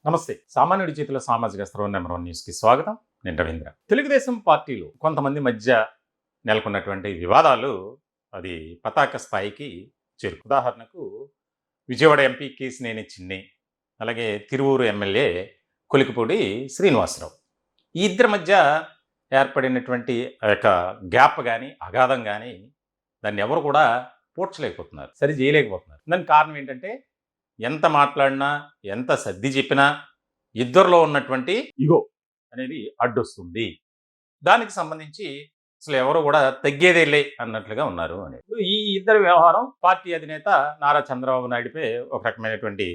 నమస్తే. సామాన్యుడి చేతిలో సామాజిక స్రవం నెంబర్ 1 న్యూస్‌కి స్వాగతం. నేను రవీంద్ర. తెలుగుదేశం పార్టీలో కొంతమంది మధ్య నెలకొన్నటువంటి వివాదాలు అది పతాక స్థాయికి ఉదాహరణకు విజయవాడ ఎంపీ కేశినేని చిన్ని, అలాగే తిరువూరు ఎమ్మెల్యే కొలికిపూడి శ్రీనివాసరావు. ఈ ఇద్దరి మధ్య ఏర్పడినటువంటి ఆ యొక్క గ్యాప్ గాని, అగాధం గాని దాన్ని ఎవరు కూడా పూడ్చలేకపోతున్నారు. సరి చేయలేకపోతున్నారు. దానికి కారణం ఏంటంటే ఎంత మాట్లాడినా, ఎంత సర్ది చెప్పినా ఇద్దరిలో ఉన్నటువంటి ఇగో అనేది అడ్డొస్తుంది. దానికి సంబంధించి అసలు ఎవరు కూడా తగ్గేదేలే అన్నట్లుగా ఉన్నారు అని. ఈ ఇద్దరి వ్యవహారం పార్టీ అధినేత నారా చంద్రబాబు నాయుడుపై ఒక రకమైనటువంటి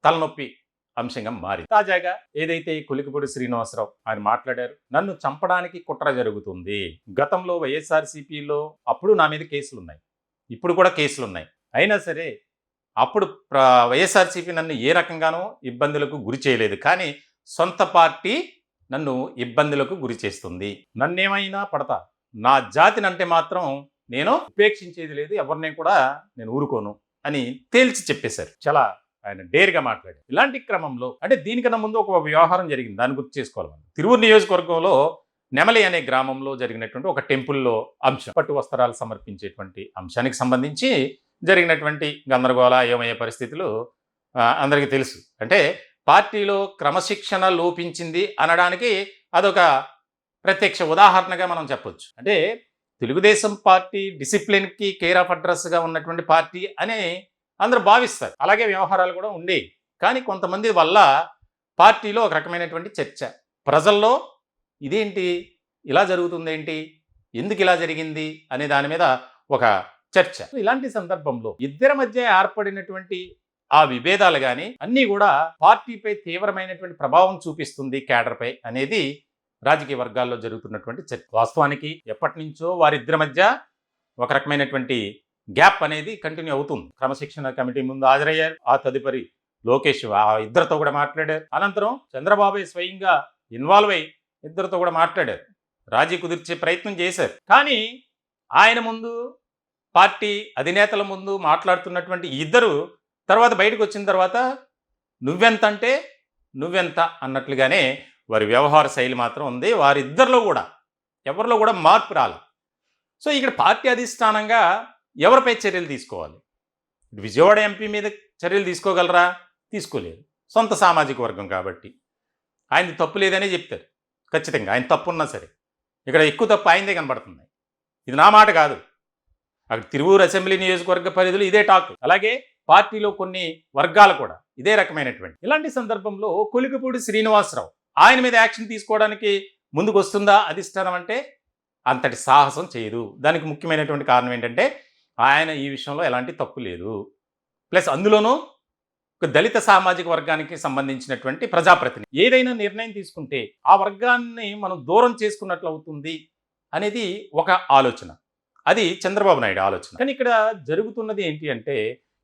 తలనొప్పి అంశంగా మారింది. తాజాగా ఏదైతే కొలికిపూడి శ్రీనివాసరావు ఆయన మాట్లాడారు, నన్ను చంపడానికి కుట్ర జరుగుతుంది. గతంలో వైఎస్ఆర్సీపీలో అప్పుడు నా మీద కేసులున్నాయి, ఇప్పుడు కూడా కేసులున్నాయి. అయినా సరే అప్పుడు వైఎస్ఆర్సీపీ నన్ను ఏ రకంగానూ ఇబ్బందులకు గురి చేయలేదు, కానీ సొంత పార్టీ నన్ను ఇబ్బందులకు గురి చేస్తుంది. నన్నేమైనా పడతా, నా జాతినంటే మాత్రం నేను ఉపేక్షించేది లేదు, ఎవరిని కూడా నేను ఊరుకోను అని తేల్చి చెప్పేశారు. చాలా ఆయన డేర్గా మాట్లాడారు. ఇలాంటి క్రమంలో అంటే దీనికన్నా ముందు ఒక వ్యవహారం జరిగింది, దాన్ని గుర్తు చేసుకోవాలి మనం. తిరువూరు నియోజకవర్గంలో నెమలి అనే గ్రామంలో జరిగినటువంటి ఒక టెంపుల్లో అంశం, పట్టు వస్త్రాలు సమర్పించేటువంటి అంశానికి సంబంధించి జరిగినటువంటి గందరగోళ అయోమయ పరిస్థితులు అందరికీ తెలుసు. అంటే పార్టీలో క్రమశిక్షణ లోపించింది అనడానికి అదొక ప్రత్యక్ష ఉదాహరణగా మనం చెప్పొచ్చు. అంటే తెలుగుదేశం పార్టీ డిసిప్లిన్కి కేర్ ఆఫ్ అడ్రస్గా ఉన్నటువంటి పార్టీ అని అందరూ భావిస్తారు. అలాగే వ్యవహారాలు కూడా ఉండేవి. కానీ కొంతమంది వల్ల పార్టీలో ఒక రకమైనటువంటి చర్చ, ప్రజల్లో ఇదేంటి ఇలా జరుగుతుందేంటి, ఎందుకు ఇలా జరిగింది అనే దాని మీద ఒక చర్చ. ఇలాంటి సందర్భంలో ఇద్దరి మధ్య ఏర్పడినటువంటి ఆ విభేదాలు కానీ అన్నీ కూడా పార్టీపై తీవ్రమైనటువంటి ప్రభావం చూపిస్తుంది కేడర్పై అనేది రాజకీయ వర్గాల్లో జరుగుతున్నటువంటి చర్చ. వాస్తవానికి ఎప్పటి నుంచో వారిద్దరి మధ్య ఒక రకమైనటువంటి గ్యాప్ అనేది కంటిన్యూ అవుతుంది. క్రమశిక్షణ కమిటీ ముందు హాజరయ్యారు, ఆ తదుపరి లోకేష్ ఆ ఇద్దరితో కూడా మాట్లాడారు, అనంతరం చంద్రబాబు స్వయంగా ఇన్వాల్వ్ అయ్యి ఇద్దరితో కూడా మాట్లాడారు, రాజీ కుదిర్చే ప్రయత్నం చేశారు. కానీ ఆయన ముందు, పార్టీ అధినేతల ముందు మాట్లాడుతున్నటువంటి ఇద్దరు తర్వాత బయటకు వచ్చిన తర్వాత నువ్వెంత అంటే నువ్వెంత అన్నట్లుగానే వారి వ్యవహార శైలి మాత్రం ఉంది. వారిద్దరిలో కూడా ఎవరిలో కూడా మార్పు రాలి. సో ఇక్కడ పార్టీ అధిష్టానంగా ఎవరిపై చర్యలు తీసుకోవాలి? విజయవాడ ఎంపీ మీద చర్యలు తీసుకోగలరా? తీసుకోలేరు. సొంత సామాజిక వర్గం కాబట్టి ఆయనది తప్పు లేదనే చెప్తారు. ఖచ్చితంగా ఆయన తప్పు ఉన్నా సరే ఇక్కడ ఎక్కువ తప్పు ఆయనదే కనబడుతుంది. ఇది నా మాట కాదు, అక్కడ తిరువూరు అసెంబ్లీ నియోజకవర్గ పరిధిలో ఇదే టాక్. అలాగే పార్టీలో కొన్ని వర్గాలు కూడా ఇదే రకమైనటువంటి. ఇలాంటి సందర్భంలో కొలికిపూడి శ్రీనివాసరావు ఆయన మీద యాక్షన్ తీసుకోవడానికి ముందుకు వస్తుందా అధిష్టానం అంటే అంతటి సాహసం చేయదు. దానికి ముఖ్యమైనటువంటి కారణం ఏంటంటే ఆయన ఈ విషయంలో ఎలాంటి తప్పు లేదు, ప్లస్ అందులోనూ ఒక దళిత సామాజిక వర్గానికి సంబంధించినటువంటి ప్రజాప్రతినిధి ఏదైనా నిర్ణయం తీసుకుంటే ఆ వర్గాన్ని మనం దూరం చేసుకున్నట్లు అవుతుంది అనేది ఒక ఆలోచన. అది చంద్రబాబు నాయుడు ఆలోచన. కానీ ఇక్కడ జరుగుతున్నది ఏంటి అంటే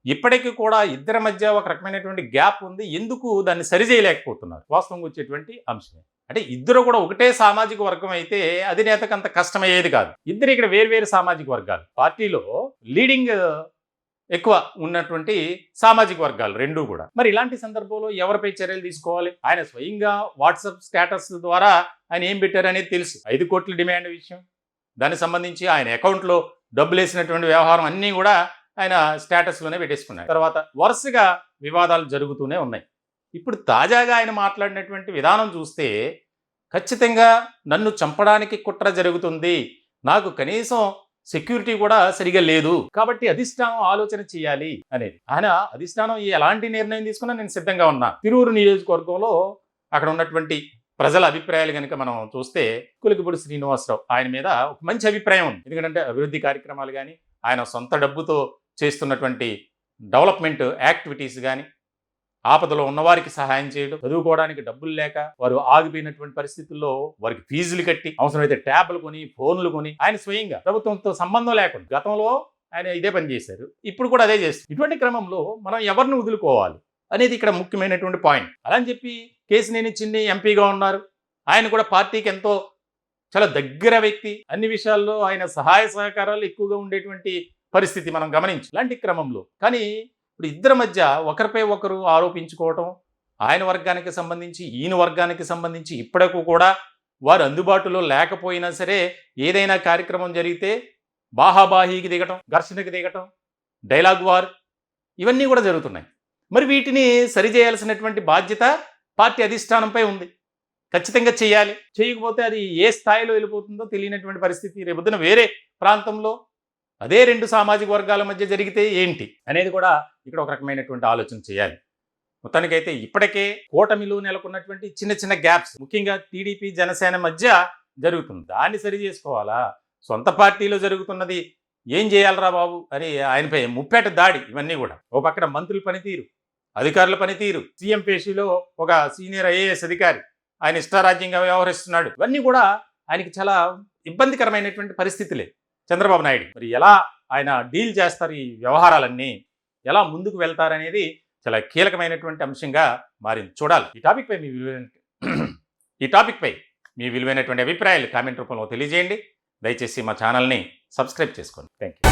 ఇప్పటికీ కూడా ఇద్దరి మధ్య ఒక రకమైనటువంటి గ్యాప్ ఉంది. ఎందుకు దాన్ని సరిచేయలేకపోతున్నారు వాస్తవంగా వచ్చేటువంటి అంశమే. అంటే ఇద్దరు కూడా ఒకటే సామాజిక వర్గం అయితే అధినేతకు అంత కష్టమయ్యేది కాదు. ఇద్దరు ఇక్కడ వేరు సామాజిక వర్గాలు, పార్టీలో లీడింగ్ ఎక్కువ ఉన్నటువంటి సామాజిక వర్గాలు రెండూ కూడా. మరి ఇలాంటి సందర్భంలో ఎవరిపై చర్యలు తీసుకోవాలి? ఆయన స్వయంగా వాట్సాప్ స్టేటస్ ద్వారా ఆయన ఏం పెట్టారు అనేది తెలుసు. 5 కోట్ల డిమాండ్ విషయం, దానికి సంబంధించి ఆయన అకౌంట్లో డబ్బులు వేసినటువంటి వ్యవహారం అన్నీ కూడా ఆయన స్టేటస్లోనే పెట్టేసుకున్నారు. తర్వాత వరుసగా వివాదాలు జరుగుతూనే ఉన్నాయి. ఇప్పుడు తాజాగా ఆయన మాట్లాడినటువంటి విధానం చూస్తే ఖచ్చితంగా నన్ను చంపడానికి కుట్ర జరుగుతుంది, నాకు కనీసం సెక్యూరిటీ కూడా సరిగా లేదు, కాబట్టి అధిష్టానం ఆలోచన చేయాలి అనేది. ఆయన అధిష్టానం ఎలాంటి నిర్ణయం తీసుకున్నా నేను సిద్ధంగా ఉన్నా. తిరువూరు నియోజకవర్గంలో అక్కడ ఉన్నటువంటి ప్రజల అభిప్రాయాలు కనుక మనం చూస్తే కొలికిపూడి శ్రీనివాసరావు ఆయన మీద ఒక మంచి అభిప్రాయం ఉంది. ఎందుకంటే అభివృద్ధి కార్యక్రమాలు కానీ, ఆయన సొంత డబ్బుతో చేస్తున్నటువంటి డెవలప్మెంట్ యాక్టివిటీస్ కానీ, ఆపదలో ఉన్నవారికి సహాయం చేయడం, చదువుకోవడానికి డబ్బులు లేక వారు ఆగిపోయినటువంటి పరిస్థితుల్లో వారికి ఫీజులు కట్టి, అవసరమైతే ట్యాబ్లు కొని, ఫోన్లు కొని ఆయన స్వయంగా ప్రభుత్వంతో సంబంధం లేకుండా గతంలో ఆయన ఇదే పని చేశారు, ఇప్పుడు కూడా అదే చేస్తారు. ఇటువంటి క్రమంలో మనం ఎవరిని వదులుకోవాలి అనేది ఇక్కడ ముఖ్యమైనటువంటి పాయింట్. అలా అని చెప్పి కేశినేని చిన్ని ఎంపీగా ఉన్నారు, ఆయన కూడా పార్టీకి ఎంతో చాలా దగ్గర వ్యక్తి, అన్ని విషయాల్లో ఆయన సహాయ సహకారాలు ఎక్కువగా ఉండేటువంటి పరిస్థితి మనం గమనించు. ఇలాంటి క్రమంలో కానీ ఇప్పుడు ఇద్దరి మధ్య ఒకరిపై ఒకరు ఆరోపించుకోవటం, ఆయన వర్గానికి సంబంధించి ఈయన వర్గానికి సంబంధించి ఇప్పటికు కూడా వారు అందుబాటులో లేకపోయినా సరే ఏదైనా కార్యక్రమం జరిగితే బాహాబాహీకి దిగటం, ఘర్షణకి దిగటం, డైలాగ్ వార్ ఇవన్నీ కూడా జరుగుతున్నాయి. మరి వీటిని సరిచేయాల్సినటువంటి బాధ్యత పార్టీ అధిష్టానంపై ఉంది. ఖచ్చితంగా చేయాలి. చేయకపోతే అది ఏ స్థాయిలో వెళ్ళిపోతుందో తెలియనటువంటి పరిస్థితి. రేపొద్దున వేరే ప్రాంతంలో అదే 2 సామాజిక వర్గాల మధ్య జరిగితే ఏంటి అనేది కూడా ఇక్కడ ఒక రకమైనటువంటి ఆలోచన చేయాలి. మొత్తానికైతే ఇప్పటికే కూటమిలో నెలకొన్నటువంటి చిన్న చిన్న గ్యాప్స్ ముఖ్యంగా టీడీపీ జనసేన మధ్య జరుగుతుంది. దాన్ని సరి చేసుకోవాలా? సొంత పార్టీలో జరుగుతున్నది ఏం చేయాలరా బాబు అని ఆయనపై ముప్పేట దాడి. ఇవన్నీ కూడా ఓ పక్కన మంత్రుల పనితీరు, అధికారుల పనితీరు, సీఎం పేషీలో ఒక సీనియర్ ఐఏఎస్ అధికారి ఆయన ఇష్టారాజ్యంగా వ్యవహరిస్తున్నాడు. ఇవన్నీ కూడా ఆయనకి చాలా ఇబ్బందికరమైనటువంటి పరిస్థితులే. చంద్రబాబు నాయుడు మరి ఎలా ఆయన డీల్ చేస్తారు, ఈ వ్యవహారాలన్నీ ఎలా ముందుకు వెళ్తారనేది చాలా కీలకమైనటువంటి అంశంగా మారింది. చూడాలి. ఈ టాపిక్పై మీ విలువైనటువంటి అభిప్రాయాలు కామెంట్ రూపంలో తెలియజేయండి. దయచేసి మా ఛానల్ని సబ్స్క్రైబ్ చేసుకోండి. Thank you.